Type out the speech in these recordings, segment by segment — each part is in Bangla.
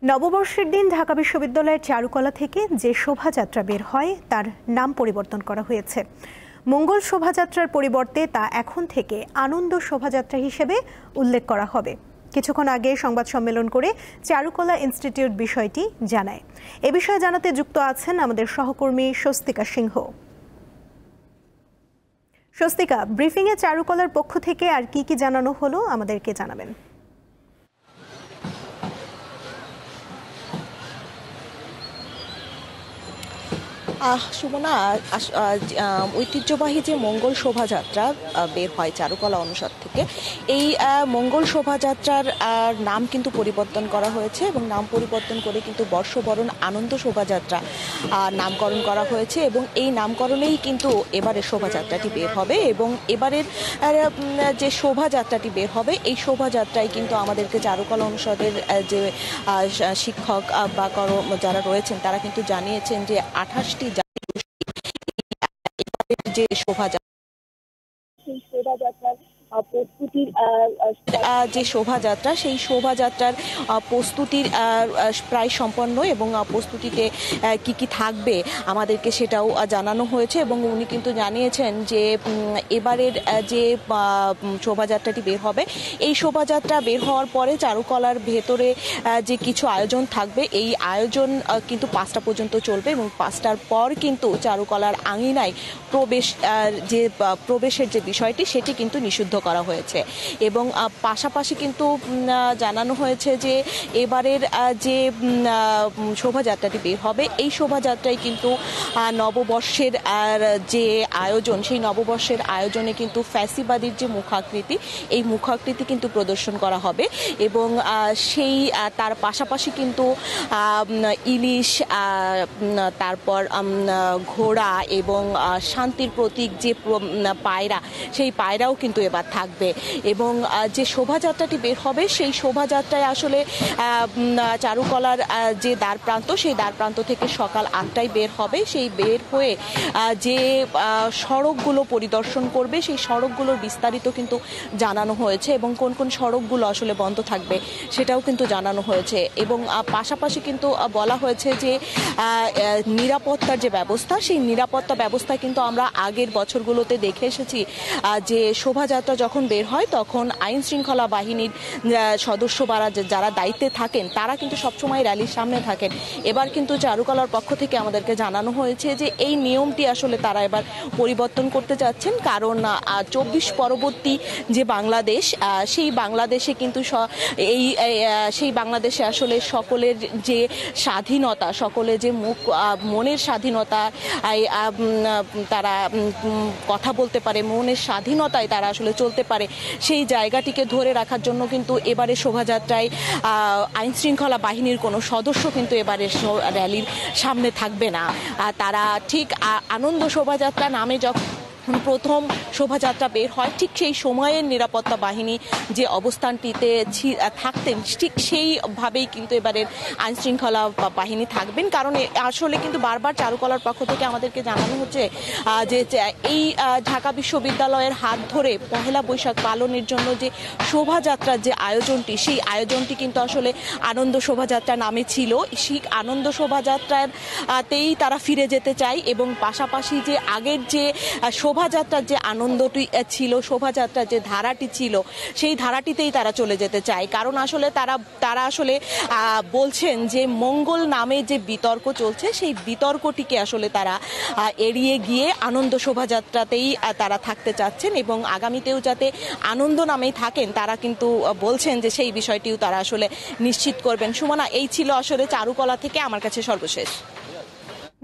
নববর্ষের দিন ঢাকা বিশ্ববিদ্যালয়ের চারুকলা থেকে যে শোভাযাত্রা বের হয় তার নাম পরিবর্তন করা হয়েছে। মঙ্গল শোভাযাত্রার পরিবর্তে তা এখন থেকে আনন্দ শোভাযাত্রা হিসেবে উল্লেখ করা হবে। কিছুক্ষণ আগে সংবাদ সম্মেলন করে চারুকলা ইনস্টিটিউট বিষয়টি জানায়। এ বিষয়ে জানাতে যুক্ত আছেন আমাদের সহকর্মী স্বস্তিকা সিংহ। স্বস্তিকা, ব্রিফিংয়ে চারুকলার পক্ষ থেকে আর কি কি জানানো হলো আমাদেরকে জানাবেন। সুমনা, ঐতিহ্যবাহী যে মঙ্গল শোভাযাত্রা বের হয় চারুকলা অনুষদ থেকে, এই মঙ্গল শোভাযাত্রার নাম কিন্তু পরিবর্তন করা হয়েছে এবং নাম পরিবর্তন করে কিন্তু বর্ষবরণ আনন্দ শোভাযাত্রা নামকরণ করা হয়েছে এবং এই নামকরণেই কিন্তু এবারের শোভাযাত্রাটি বের হবে এবং এবারের যে শোভাযাত্রাটি বের হবে এই শোভাযাত্রায় কিন্তু আমাদেরকে চারুকলা অনুষদের যে শিক্ষক বা যারা রয়েছেন তারা কিন্তু জানিয়েছেন যে 28টি যে শোভাযাত্রার প্রস্তুতির যে শোভাযাত্রা সেই শোভাযাত্রার প্রস্তুতির প্রায় সম্পন্ন এবং প্রস্তুতিতে কি কি থাকবে আমাদেরকে সেটাও জানানো হয়েছে এবং উনি কিন্তু জানিয়েছেন যে এবারের যে শোভাযাত্রাটি বের হবে এই শোভাযাত্রা বের হওয়ার পরে চারুকলার ভেতরে যে কিছু আয়োজন থাকবে এই আয়োজন কিন্তু 5টা পর্যন্ত চলবে এবং 5টার পর কিন্তু চারুকলার আঙিনায় প্রবেশের যে বিষয়টি সেটি কিন্তু নিষিদ্ধ করা হয়েছে এবং পাশাপাশি কিন্তু জানানো হয়েছে যে এবারের যে শোভাযাত্রাটি বের হবে এই শোভাযাত্রায় কিন্তু নববর্ষের যে আয়োজন সেই নববর্ষের আয়োজনে কিন্তু ফ্যাসিবাদীর যে মুখাকৃতি এই মুখাকৃতি কিন্তু প্রদর্শন করা হবে এবং সেই তার পাশাপাশি কিন্তু ইলিশ, তারপর ঘোড়া এবং শান্তির প্রতীক যে পায়রা সেই পায়রাও কিন্তু এবার থাকবে এবং যে শোভাযাত্রাটি বের হবে সেই শোভাযাত্রায় আসলে চারুকলার যে দ্বারপ্রান্ত সেই দ্বারপ্রান্ত থেকে সকাল 8টায় বের হবে। সেই বের হয়ে যে সড়কগুলো পরিদর্শন করবে সেই সড়কগুলোর বিস্তারিত কিন্তু জানানো হয়েছে এবং কোন কোন সড়কগুলো আসলে বন্ধ থাকবে সেটাও কিন্তু জানানো হয়েছে এবং পাশাপাশি কিন্তু বলা হয়েছে যে নিরাপত্তার যে ব্যবস্থা সেই নিরাপত্তা ব্যবস্থা কিন্তু আমরা আগের বছরগুলোতে দেখে এসেছি যে শোভাযাত্রা যখন বের হয় তখন আইন শৃঙ্খলা বাহিনীর সদস্যরা যারা দায়িত্বে থাকেন তারা কিন্তু সবসময় র্যালির সামনে থাকেন। এবার কিন্তু চারুকলার পক্ষ থেকে আমাদেরকে জানানো হয়েছে যে এই নিয়মটি আসলে তারা এবার পরিবর্তন করতে চাচ্ছেন, কারণ 24 পরবর্তী যে বাংলাদেশ সেই বাংলাদেশে কিন্তু সেই বাংলাদেশে আসলে সকলের যে স্বাধীনতা, সকলের যে মনের স্বাধীনতা, তারা কথা বলতে পারে, মনের স্বাধীনতায় তারা আসলে চলতে পারে, সেই জায়গাটিকে ধরে রাখার জন্য কিন্তু এবারে শোভাযাত্রায় আইন শৃঙ্খলা বাহিনীর কোনো সদস্য কিন্তু এবারে র্যালির সামনে থাকবে না। তারা ঠিক আনন্দ শোভাযাত্রা নামে যখন প্রথম শোভাযাত্রা বের হয় ঠিক সেই সময়ের নিরাপত্তা বাহিনী যে অবস্থানটিতে থাকতেন ঠিক সেইভাবেই কিন্তু এবারের আইন শৃঙ্খলা বাহিনী থাকবেন, কারণ আসলে কিন্তু বারবার চারুকলার পক্ষ থেকে আমাদেরকে জানানো হচ্ছে যে এই ঢাকা বিশ্ববিদ্যালয়ের হাত ধরে পহেলা বৈশাখ পালনের জন্য যে শোভাযাত্রার যে আয়োজনটি সেই আয়োজনটি কিন্তু আসলে আনন্দ শোভাযাত্রা নামে ছিল। সেই আনন্দ শোভাযাত্রাতেই তারা ফিরে যেতে চায় এবং পাশাপাশি যে আগের যে শোভাযাত্রার যে আনন্দটি ছিল, শোভাযাত্রার যে ধারাটি ছিল সেই ধারাটিতেই তারা চলে যেতে চায়, কারণ আসলে তারা আসলে বলছেন যে মঙ্গল নামে যে বিতর্ক চলছে সেই বিতর্কটিকে আসলে তারা এড়িয়ে গিয়ে আনন্দ শোভাযাত্রাতেই তারা থাকতে চাচ্ছেন এবং আগামীতেও যাতে আনন্দ নামেই থাকেন তারা কিন্তু বলছেন যে সেই বিষয়টিও তারা আসলে নিশ্চিত করবেন। সুমনা, এই ছিল আসলে চারুকলা থেকে আমার কাছে সর্বশেষ।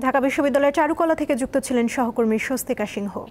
ঢাকা বিশ্ববিদ্যালয়ের চারুকলা থেকে যুক্ত ছিলেন সহকর্মী স্বস্তিকা সিংহ।